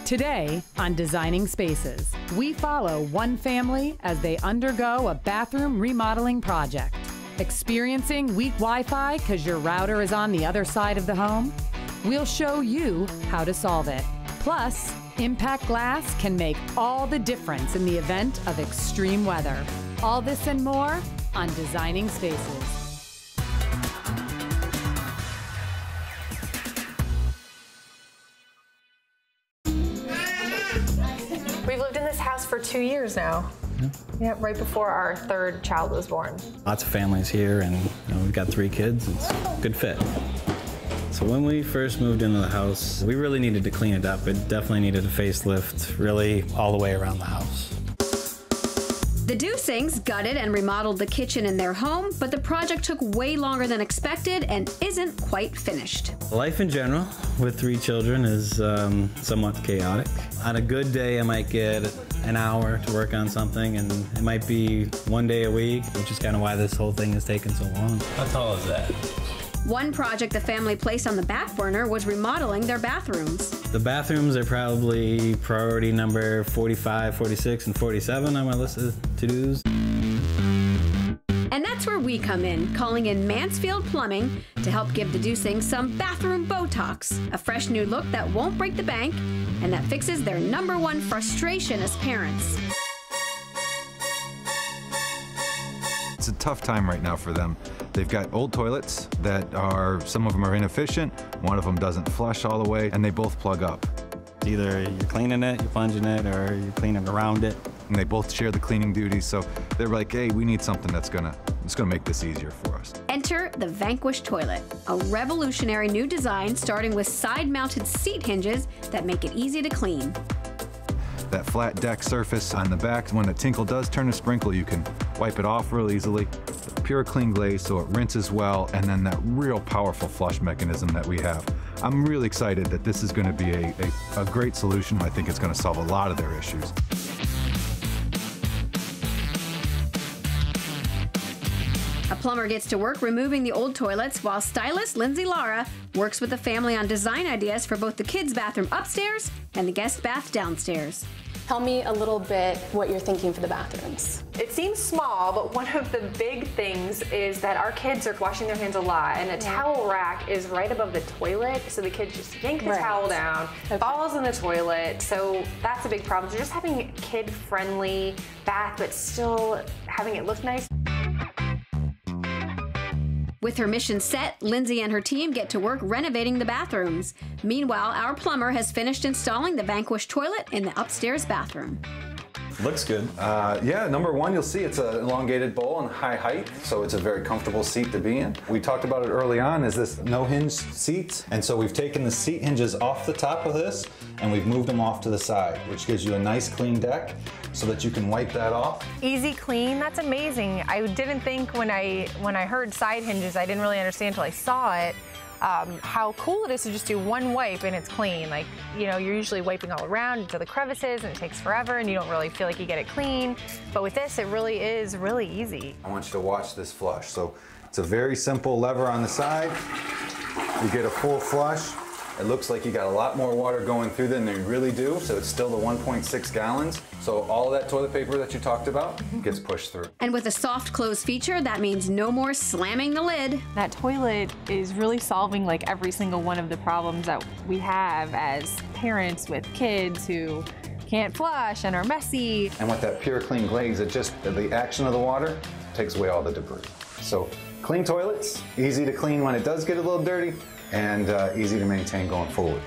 Today on Designing Spaces, we follow one family as they undergo a bathroom remodeling project. Experiencing weak Wi-Fi because your router is on the other side of the home? We'll show you how to solve it. Plus, impact glass can make all the difference in the event of extreme weather. All this and more on Designing Spaces. We've lived in this house for 2 years now. Yeah, right before our third child was born. Lots of families here, and we've got 3 kids. It's a good fit. So when we first moved into the house, we really needed to clean it up. It definitely needed a facelift, really all the way around the house. The Dusings gutted and remodeled the kitchen in their home, but the project took way longer than expected and isn't quite finished. Life in general with 3 children is somewhat chaotic. On a good day, I might get an hour to work on something, and it might be 1 day a week, which is kind of why this whole thing has taken so long. How tall is that? One project the family placed on the back burner was remodeling their bathrooms. The bathrooms are probably priority number 45, 46, and 47 on my list of to-dos. And that's where we come in, calling in Mansfield Plumbing to help give the Dusings some bathroom Botox, a fresh new look that won't break the bank and that fixes their #1 frustration as parents. It's a tough time right now for them. They've got old toilets that are, some of them are inefficient, one of them doesn't flush all the way, and they both plug up. Either you're cleaning it, you're plunging it, or you're cleaning around it. And they both share the cleaning duties, so they're like, hey, we need something that's gonna make this easier for us. Enter the Vanquish toilet, a revolutionary new design starting with side-mounted seat hinges that make it easy to clean. That flat deck surface on the back, when the tinkle does turn to sprinkle, you can wipe it off real easily. Pure clean glaze, so it rinses well, and then that real powerful flush mechanism that we have. I'm really excited that this is gonna be a great solution. I think it's gonna solve a lot of their issues. A plumber gets to work removing the old toilets while stylist Lindsay Lara works with the family on design ideas for both the kids' bathroom upstairs and the guest bath downstairs. Tell me a little bit what you're thinking for the bathrooms. It seems small, but one of the big things is that our kids are washing their hands a lot, and the towel rack is right above the toilet, so the kids just yank the towel down, falls in the toilet, so that's a big problem. So just having a kid-friendly bath, but still having it look nice. With her mission set, Lindsay and her team get to work renovating the bathrooms. Meanwhile, our plumber has finished installing the Vanquish toilet in the upstairs bathroom. Looks good. Yeah, #1, you'll see it's an elongated bowl and high height, so it's a very comfortable seat to be in. We talked about it early on, is this no hinge seats, and so we've taken the seat hinges off the top of this and we've moved them off to the side, which gives you a nice clean deck so that you can wipe that off. Easy clean, that's amazing. I didn't think when I heard side hinges, I didn't really understand until I saw it. How cool it is to just do one wipe and it's clean. Like, you're usually wiping all around into the crevices and it takes forever and you don't really feel like you get it clean. But with this, it really is really easy. I want you to watch this flush. So it's a very simple lever on the side. You get a full flush. It looks like you got a lot more water going through than you really do, so it's still the 1.6 gallons. So all of that toilet paper that you talked about gets pushed through. And with a soft close feature, that means no more slamming the lid. That toilet is really solving like every single one of the problems that we have as parents with kids who can't flush and are messy. And with that pure clean glaze, it just, the action of the water takes away all the debris. So clean toilets, easy to clean when it does get a little dirty, and easy to maintain going forward.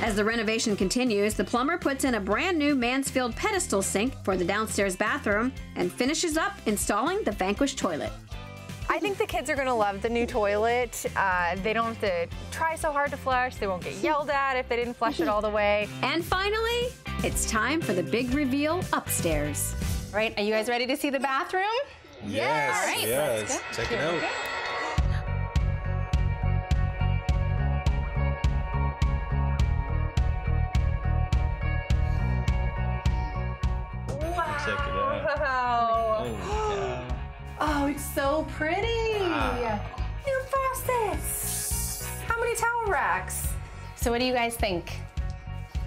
As the renovation continues, the plumber puts in a brand new Mansfield pedestal sink for the downstairs bathroom and finishes up installing the Vanquish toilet. I think the kids are gonna love the new toilet. They don't have to try so hard to flush. They won't get yelled at if they didn't flush it all the way. And finally, it's time for the big reveal upstairs. All right, are you guys ready to see the bathroom? Yes. All right, yes. Check it out. Check it out. Wow. Oh, it's so pretty. New faucets. How many towel racks? So what do you guys think?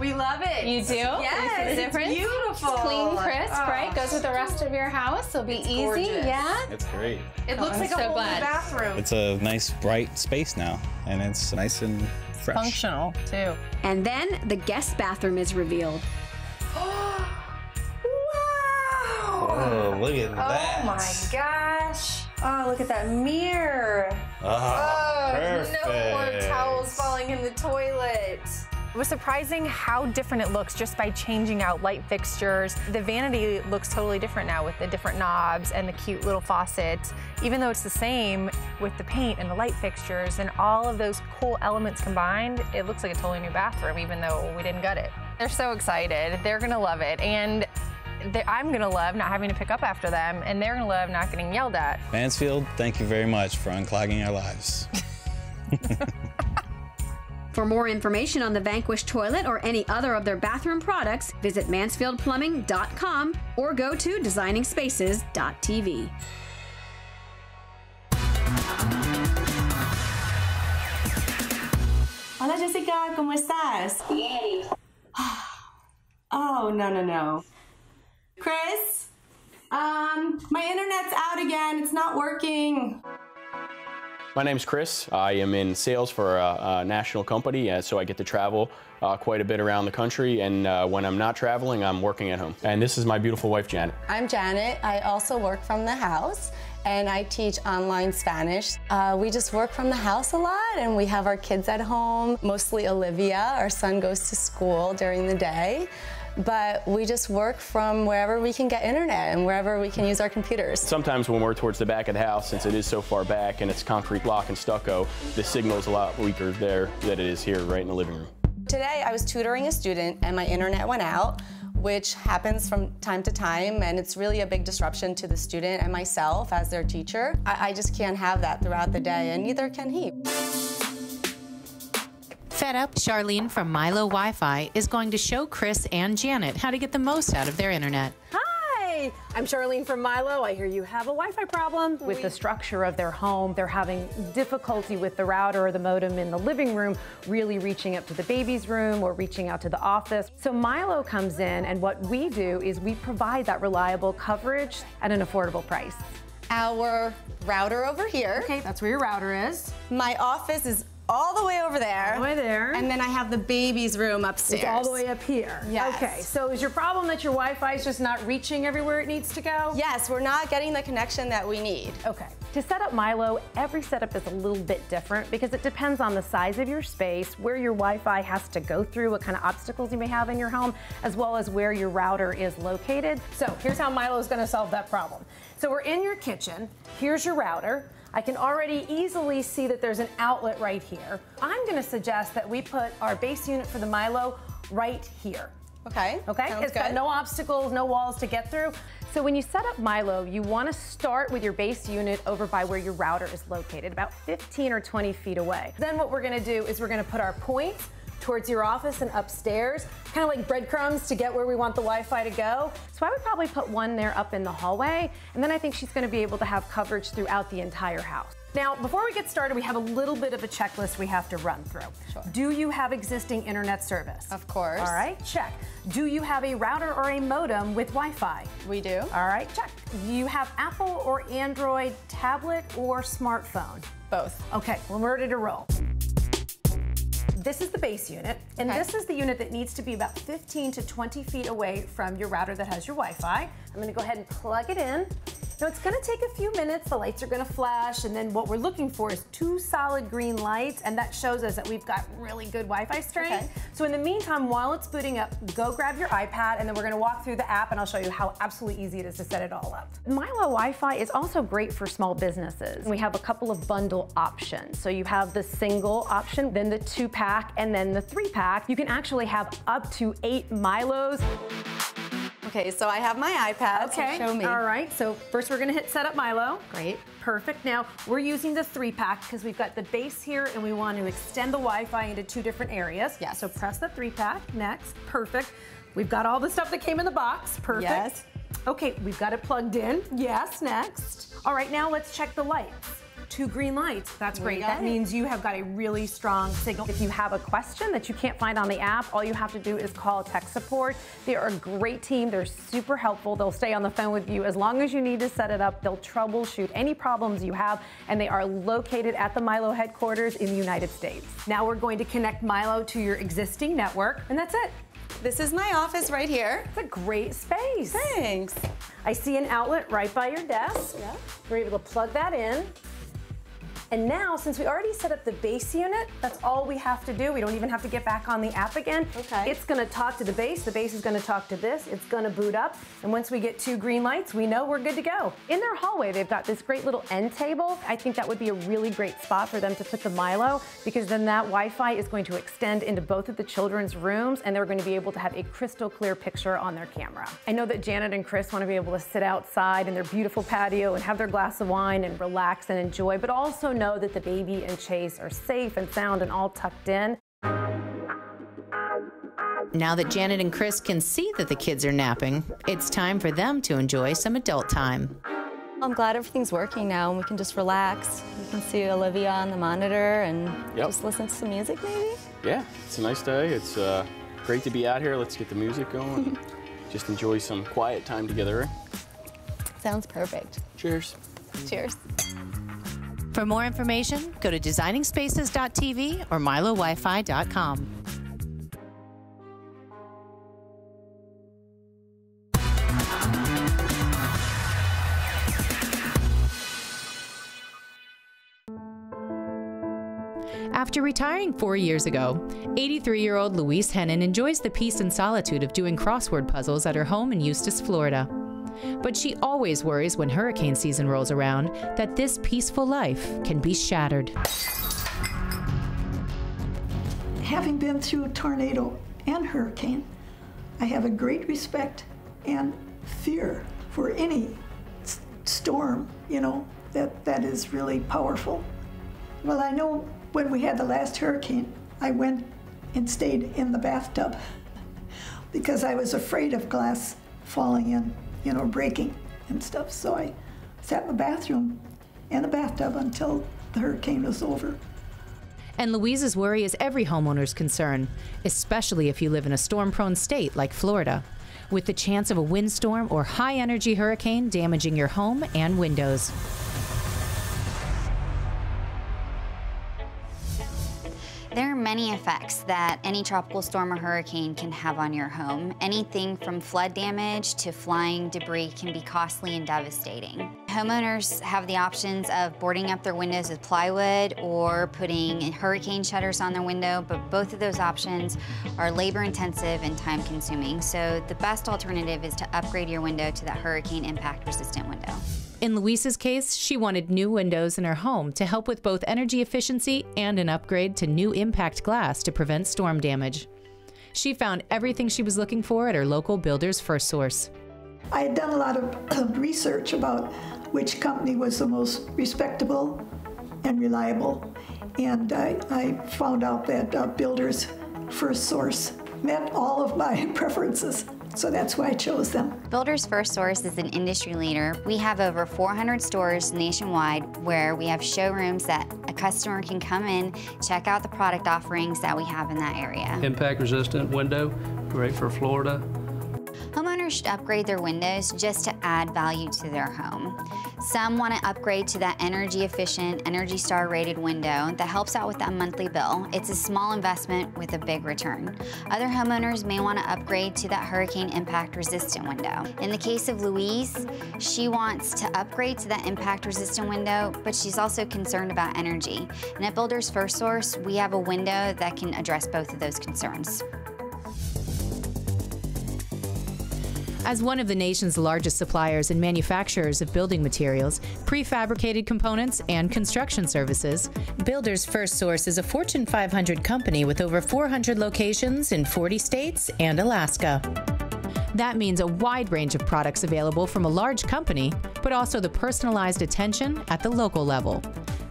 We love it. You do? Yes, It's different. beautiful. It's clean, crisp, right? Goes with the rest of your house. It'll be easy. gorgeous. Yeah. It's great. It looks I'm like a so whole glad. new bathroom. It's a nice, bright space now, and it's nice and fresh. Functional, too. And then the guest bathroom is revealed. Oh, look at that. Oh my gosh. Oh, look at that mirror. Perfect. No more towels falling in the toilet. It was surprising how different it looks just by changing out light fixtures. The vanity looks totally different now with the different knobs and the cute little faucets. Even though it's the same with the paint and the light fixtures and all of those cool elements combined, it looks like a totally new bathroom even though we didn't gut it. They're so excited. They're gonna love it. And I'm gonna love not having to pick up after them, and they're gonna love not getting yelled at. Mansfield, thank you very much for unclogging our lives. For more information on the Vanquish toilet or any other of their bathroom products, visit mansfieldplumbing.com or go to designingspaces.tv. Hola Jessica, ¿cómo estás? Bien. Oh, no. Chris? My internet's out again. It's not working. My name's Chris. I am in sales for a national company, so I get to travel quite a bit around the country, and when I'm not traveling, I'm working at home. And this is my beautiful wife, Janet. I'm Janet. I also work from the house, and I teach online Spanish. We just work from the house a lot, and we have our kids at home, mostly Olivia. Our son goes to school during the day. But we just work from wherever we can get internet and wherever we can use our computers. Sometimes when we're towards the back of the house, since it is so far back and it's concrete block and stucco, the signal's a lot weaker there than it is here right in the living room. Today I was tutoring a student and my internet went out, which happens from time to time, and it's really a big disruption to the student and myself as their teacher. I just can't have that throughout the day, and neither can he. Fed up, Charlene from Milo Wifi is going to show Chris and Janet how to get the most out of their internet. Hi, I'm Charlene from Milo. I hear you have a Wi-Fi problem. With the structure of their home, they're having difficulty with the router or the modem in the living room, really reaching up to the baby's room or reaching out to the office. So Milo comes in, and what we do is we provide that reliable coverage at an affordable price. Our router over here. Okay, that's where your router is. My office is all the way over there. All the way there. And then I have the baby's room upstairs. It's all the way up here. Yes. Okay, so is your problem that your Wi-Fi is just not reaching everywhere it needs to go? Yes, we're not getting the connection that we need. Okay. To set up Milo, every setup is a little bit different because it depends on the size of your space, where your Wi-Fi has to go through, what kind of obstacles you may have in your home, as well as where your router is located. So here's how Milo is going to solve that problem. So we're in your kitchen. Here's your router. I can already easily see that there's an outlet right here. I'm going to suggest that we put our base unit for the Milo right here. Okay. Okay? It's got no obstacles, no walls to get through. So when you set up Milo, you want to start with your base unit over by where your router is located, about 15 or 20 feet away. Then what we're going to do is we're going to put our point towards your office and upstairs, kind of like breadcrumbs to get where we want the Wi-Fi to go. So I would probably put one there up in the hallway, and then I think she's going to be able to have coverage throughout the entire house. Now, before we get started, we have a little bit of a checklist we have to run through. Sure. Do you have existing internet service? Of course. All right, check. Do you have a router or a modem with Wi-Fi? We do. All right, check. Do you have Apple or Android tablet or smartphone? Both. Okay, well, we're ready to roll. This is the base unit, and this is the unit that needs to be about 15 to 20 feet away from your router that has your Wi-Fi. I'm gonna go ahead and plug it in. Now it's gonna take a few minutes, the lights are gonna flash, and then what we're looking for is 2 solid green lights, and that shows us that we've got really good Wi-Fi strength. Okay. So in the meantime, while it's booting up, go grab your iPad, and then we're gonna walk through the app, and I'll show you how absolutely easy it is to set it all up. Milo Wi-Fi is also great for small businesses. We have a couple of bundle options. So you have the single option, then the 2-pack, and then the 3-pack. You can actually have up to 8 Milos. Okay, so I have my iPad, Okay, so show me. all right, so first we're gonna hit set up Milo. Great. Perfect. Now, we're using the 3-pack because we've got the base here and we want to extend the Wi-Fi into 2 different areas. Yes. So press the 3-pack, next, perfect. We've got all the stuff that came in the box, perfect. Yes. Okay, we've got it plugged in, yes, next. All right, now let's check the lights. 2 green lights. That's great. got That it. means you have got a really strong signal. If you have a question that you can't find on the app, all you have to do is call tech support. They are a great team. They're super helpful. They'll stay on the phone with you as long as you need to set it up. They'll troubleshoot any problems you have, and they are located at the Milo headquarters in the United States. Now we're going to connect Milo to your existing network, and that's it. This is my office right here. It's a great space. Thanks. I see an outlet right by your desk. Yeah. We're able to plug that in. And now, since we already set up the base unit, that's all we have to do. We don't even have to get back on the app again. Okay. It's gonna talk to the base is gonna talk to this, it's gonna boot up, and once we get 2 green lights, we know we're good to go. In their hallway, they've got this great little end table. I think that would be a really great spot for them to put the Milo, because then that Wi-Fi is going to extend into both of the children's rooms, and they're going to be able to have a crystal clear picture on their camera. I know that Janet and Chris want to be able to sit outside in their beautiful patio and have their glass of wine and relax and enjoy, but also know that the baby and Chase are safe and sound and all tucked in. Now that Janet and Chris can see that the kids are napping, it's time for them to enjoy some adult time. I'm glad everything's working now and we can just relax. You can see Olivia on the monitor and just listen to some music maybe. Yeah, it's a nice day. It's great to be out here. Let's get the music going. Just enjoy some quiet time together. Sounds perfect. Cheers. Cheers. For more information, go to designingspaces.tv or milowifi.com. After retiring 4 years ago, 83-year-old Louise Hennon enjoys the peace and solitude of doing crossword puzzles at her home in Eustis, Florida. But she always worries when hurricane season rolls around that this peaceful life can be shattered. Having been through a tornado and hurricane, I have a great respect and fear for any storm, you know, that is really powerful. Well, I know when we had the last hurricane, I went and stayed in the bathtub because I was afraid of glass falling in, you know, breaking and stuff. So I sat in the bathroom and the bathtub until the hurricane was over. And Louise's worry is every homeowner's concern, especially if you live in a storm-prone state like Florida, with the chance of a windstorm or high-energy hurricane damaging your home and windows. There are many effects that any tropical storm or hurricane can have on your home. Anything from flood damage to flying debris can be costly and devastating. Homeowners have the options of boarding up their windows with plywood or putting hurricane shutters on their window, but both of those options are labor-intensive and time-consuming. So the best alternative is to upgrade your window to that hurricane impact-resistant window. In Louise's case, she wanted new windows in her home to help with both energy efficiency and an upgrade to new impact glass to prevent storm damage. She found everything she was looking for at her local Builders FirstSource. I had done a lot of research about which company was the most respectable and reliable, and I found out that Builders FirstSource met all of my preferences. So that's why I chose them. Builders FirstSource is an industry leader. We have over 400 stores nationwide where we have showrooms that a customer can come in, check out the product offerings that we have in that area. Impact resistant window, great for Florida. Homeowners should upgrade their windows just to add value to their home. Some want to upgrade to that energy efficient, Energy Star rated window that helps out with that monthly bill. It's a small investment with a big return. Other homeowners may want to upgrade to that hurricane impact resistant window. In the case of Louise, she wants to upgrade to that impact resistant window, but she's also concerned about energy. And at Builders FirstSource, we have a window that can address both of those concerns. As one of the nation's largest suppliers and manufacturers of building materials, prefabricated components, and construction services, Builders FirstSource is a Fortune 500 company with over 400 locations in 40 states and Alaska. That means a wide range of products available from a large company, but also the personalized attention at the local level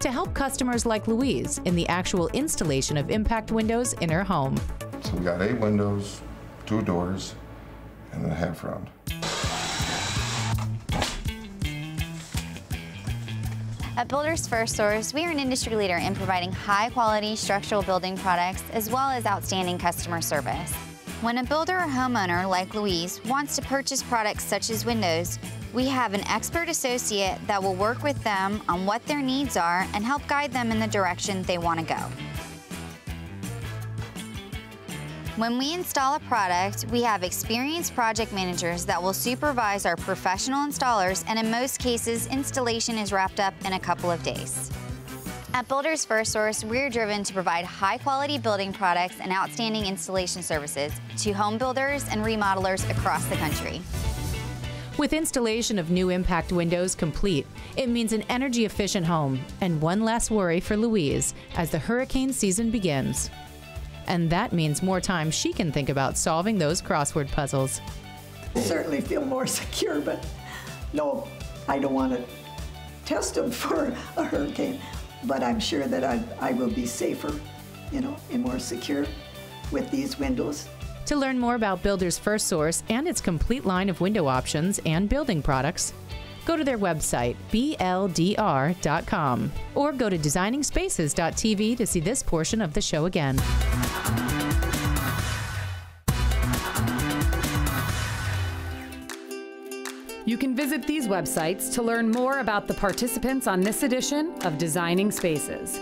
to help customers like Louise in the actual installation of impact windows in her home. So we got 8 windows, 2 doors, and then a half round. At Builders FirstSource, we are an industry leader in providing high-quality structural building products as well as outstanding customer service. When a builder or homeowner like Louise wants to purchase products such as windows, we have an expert associate that will work with them on what their needs are and help guide them in the direction they want to go. When we install a product, we have experienced project managers that will supervise our professional installers, and in most cases, installation is wrapped up in a couple of days. At Builders FirstSource, we're driven to provide high-quality building products and outstanding installation services to home builders and remodelers across the country. With installation of new impact windows complete, it means an energy-efficient home and one less worry for Louise as the hurricane season begins. And that means more time she can think about solving those crossword puzzles. I certainly feel more secure, but no, I don't want to test them for a hurricane. But I'm sure that I will be safer, you know, and more secure with these windows. To learn more about Builders FirstSource and its complete line of window options and building products, go to their website, bldr.com, or go to designingspaces.tv to see this portion of the show again. You can visit these websites to learn more about the participants on this edition of Designing Spaces.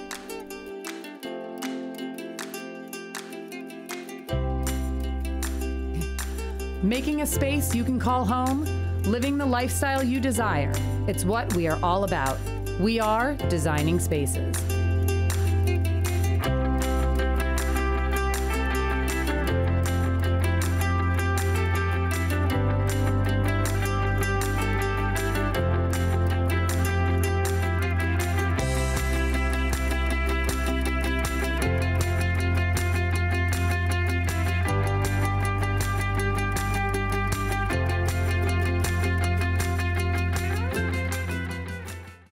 Making a space you can call home, living the lifestyle you desire. It's what we are all about. We are Designing Spaces.